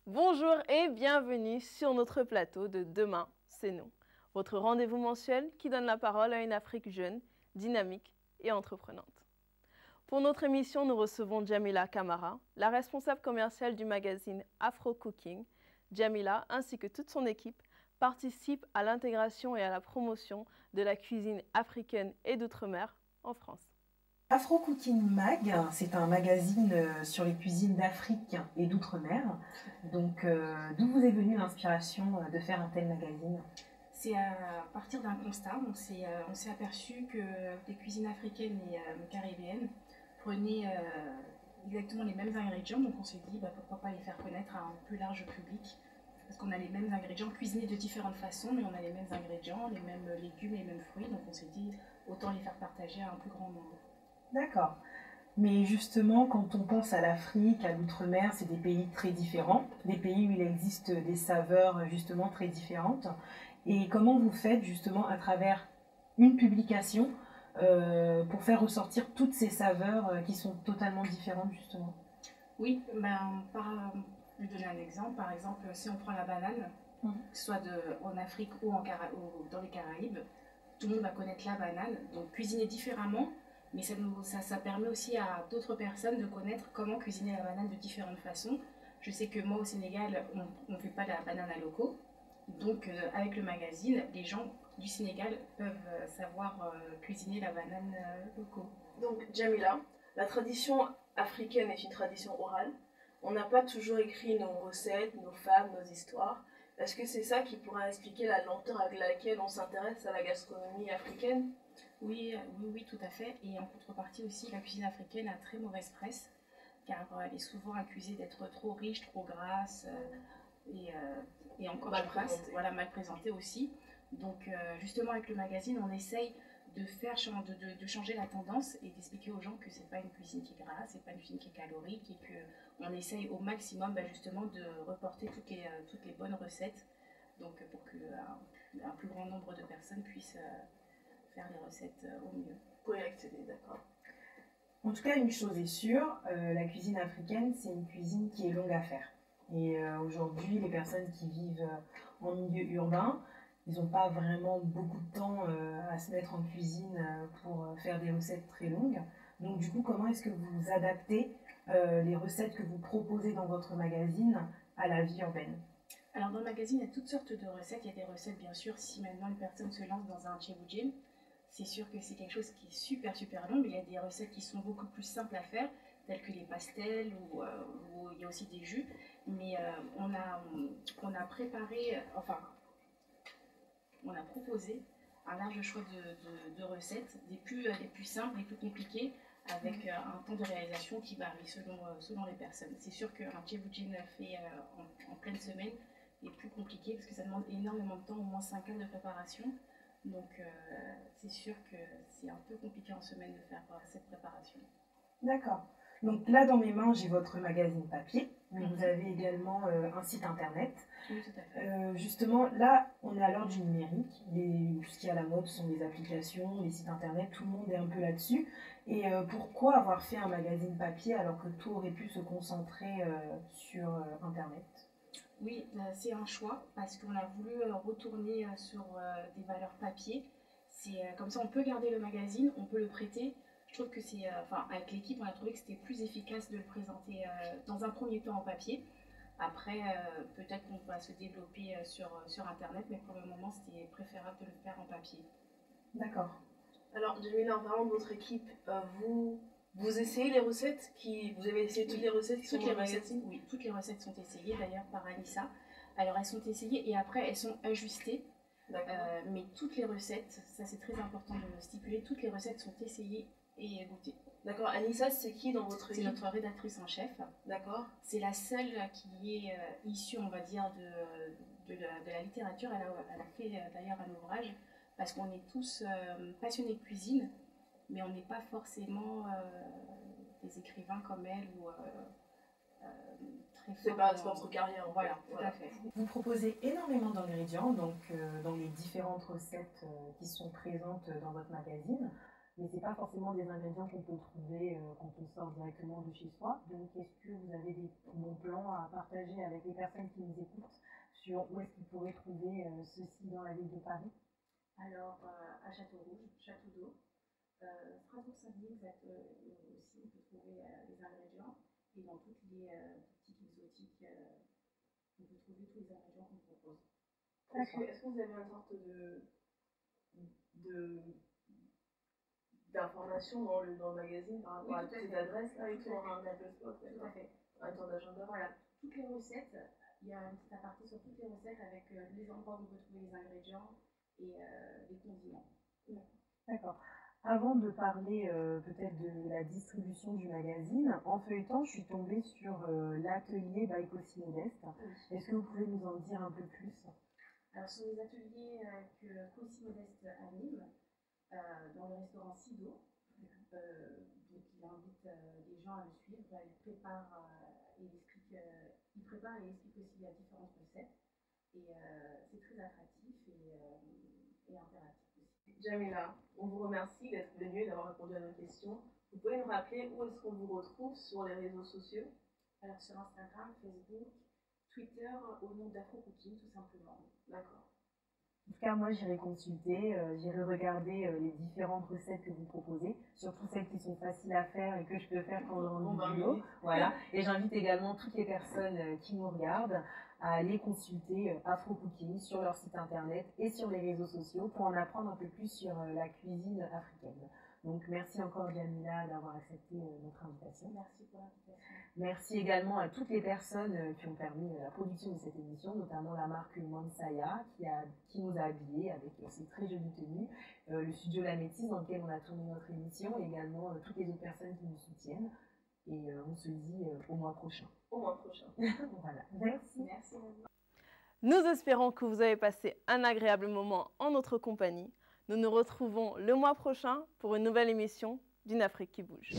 Bonjour et bienvenue sur notre plateau de Demain, c'est nous, votre rendez-vous mensuel qui donne la parole à une Afrique jeune, dynamique et entreprenante. Pour notre émission, nous recevons Jamila Camara, la responsable commerciale du magazine Afro Cooking. Jamila, ainsi que toute son équipe, participent à l'intégration et à la promotion de la cuisine africaine et d'outre-mer en France. Afro Cooking Mag, c'est un magazine sur les cuisines d'Afrique et d'outre-mer. Donc, d'où vous est venue l'inspiration de faire un tel magazine? C'est à partir d'un constat. On s'est aperçu que les cuisines africaines et caribéennes prenaient exactement les mêmes ingrédients. Donc, on s'est dit pourquoi pas les faire connaître à un plus large public. Parce qu'on a les mêmes ingrédients cuisinés de différentes façons, mais on a les mêmes ingrédients, les mêmes légumes, les mêmes fruits. Donc, on s'est dit autant les faire partager à un plus grand nombre. D'accord. Mais justement, quand on pense à l'Afrique, à l'outre-mer, c'est des pays très différents, des pays où il existe des saveurs justement très différentes. Et comment vous faites justement à travers une publication pour faire ressortir toutes ces saveurs qui sont totalement différentes justement? Oui, je vais donner un exemple. Par exemple, si on prend la banane, que ce soit en Afrique ou dans les Caraïbes, tout le monde va connaître la banane, donc cuisiner différemment. Mais ça permet aussi à d'autres personnes de connaître comment cuisiner la banane de différentes façons. Je sais que moi au Sénégal, on ne fait pas de la banane à loco. Donc avec le magazine, les gens du Sénégal peuvent savoir cuisiner la banane loco. Donc Jamila, la tradition africaine est une tradition orale. On n'a pas toujours écrit nos recettes, nos fables, nos histoires. Est-ce que c'est ça qui pourra expliquer la lenteur avec laquelle on s'intéresse à la gastronomie africaine? Oui, tout à fait. Et en contrepartie aussi, la cuisine africaine a très mauvaise presse, car elle est souvent accusée d'être trop riche, trop grasse, et encore mal présentée. Voilà, mal présentée aussi. Donc justement avec le magazine, on essaye de changer la tendance et d'expliquer aux gens que c'est pas une cuisine qui est grasse, c'est pas une cuisine qui est calorique, et qu'on essaye au maximum justement de reporter toutes les bonnes recettes, donc pour qu'un plus grand nombre de personnes puissent faire les recettes au mieux. Pour y accéder, d'accord. En tout cas, une chose est sûre, la cuisine africaine, c'est une cuisine qui est longue à faire. Et aujourd'hui, les personnes qui vivent en milieu urbain, ils n'ont pas vraiment beaucoup de temps à se mettre en cuisine pour faire des recettes très longues. Donc du coup, comment est-ce que vous adaptez les recettes que vous proposez dans votre magazine à la vie urbaine? Alors dans le magazine, il y a toutes sortes de recettes. Il y a des recettes, bien sûr, si maintenant une personne se lance dans un cheboujem, c'est sûr que c'est quelque chose qui est super long, mais il y a des recettes qui sont beaucoup plus simples à faire, telles que les pastels, ou il y a aussi des jus. Mais on a préparé, on a proposé un large choix de recettes, des plus simples, des plus compliquées, avec un temps de réalisation qui varie selon les personnes. C'est sûr qu'un cheboujem fait en pleine semaine est plus compliqué, parce que ça demande énormément de temps, au moins 5 heures de préparation. Donc c'est sûr que c'est un peu compliqué en semaine de faire cette préparation. D'accord. Donc là, dans mes mains, j'ai votre magazine papier, mais vous avez également un site internet. Oui, tout à fait. Justement, là, on est à l'heure du numérique. Ce qui est à la mode sont les applications, les sites internet, tout le monde est un peu là-dessus. Et pourquoi avoir fait un magazine papier alors que tout aurait pu se concentrer sur internet? Oui, c'est un choix parce qu'on a voulu retourner sur des valeurs papier. Comme ça, on peut garder le magazine, on peut le prêter. Je trouve que avec l'équipe, on a trouvé que c'était plus efficace de le présenter dans un premier temps en papier. Après, peut-être qu'on va se développer sur Internet, mais pour le moment, c'était préférable de le faire en papier. D'accord. Alors, Jamila, en parlant de votre équipe, vous essayez les recettes vous avez essayé toutes les recettes qui sont dans le magazine? Oui, toutes les recettes sont essayées d'ailleurs par Anissa. Alors elles sont essayées et après elles sont ajustées. Mais toutes les recettes, ça c'est très important de le stipuler, toutes les recettes sont essayées et goûtées. D'accord, Anissa c'est qui dans votre équipe? C'est notre rédactrice en chef. D'accord. C'est la seule qui est issue, on va dire, de la littérature. Elle a fait d'ailleurs un ouvrage parce qu'on est tous passionnés de cuisine, mais on n'est pas forcément des écrivains comme elle ou très forts. C'est pas votre carrière. Voilà, tout à fait. Vous proposez énormément d'ingrédients donc dans les différentes recettes qui sont présentes dans votre magazine, mais c'est pas forcément des ingrédients qu'on peut trouver quand on sort directement de chez soi. Donc est-ce que vous avez des bons plan à partager avec les personnes qui nous écoutent sur où est-ce qu'ils pourraient trouver ceci dans la ville de Paris? Alors, à Château-Rouge, Château d'Eau, Strasbourg-Saint-Denis aussi, on peut trouver les ingrédients. Et dans toutes les boutiques exotiques, on peut trouver tous les ingrédients qu'on propose. Est-ce que vous avez une sorte d'informations dans le magazine par rapport à ces adresses-là et tout, un Apple Spot, tout à fait. Un temps d'agenda? Voilà, toutes les recettes, il y a un petit aparté sur toutes les recettes avec les endroits où on peut trouver les ingrédients et les condiments. D'accord. Avant de parler peut-être de la distribution du magazine, en feuilletant, je suis tombée sur l'atelier by Cossi Modeste. Oui. Est-ce que vous pouvez nous en dire un peu plus? Alors, ce sont des ateliers que Cossi Modeste anime dans le restaurant Sido. Donc, il invite les gens à le suivre. Il prépare et explique aussi les différentes recettes. Et c'est très attractif et impératif aussi. Jamila, on vous remercie d'être venue et d'avoir répondu à nos questions. Vous pouvez nous rappeler où est-ce qu'on vous retrouve sur les réseaux sociaux? Alors sur Instagram, Facebook, Twitter, au nom d'Afro Cooking tout simplement. D'accord. En tout cas, moi, j'irai consulter, j'irai regarder les différentes recettes que vous proposez, surtout celles qui sont faciles à faire et que je peux faire pendant le boulot. Voilà. Et j'invite également toutes les personnes qui nous regardent à aller consulter Afro Cooking sur leur site internet et sur les réseaux sociaux pour en apprendre un peu plus sur la cuisine africaine. Donc, merci encore, Jamila, d'avoir accepté notre invitation. Merci pour l'invitation. Merci également à toutes les personnes qui ont permis la production de cette émission, notamment la marque Mansaya qui nous a habillés avec ces très jolies tenues, le studio La Métisse dans lequel on a tourné notre émission, et également toutes les autres personnes qui nous soutiennent. Et on se dit au mois prochain. Au mois prochain. Voilà. Merci. Merci à vous. Nous espérons que vous avez passé un agréable moment en notre compagnie. Nous nous retrouvons le mois prochain pour une nouvelle émission d'Une Afrique qui bouge.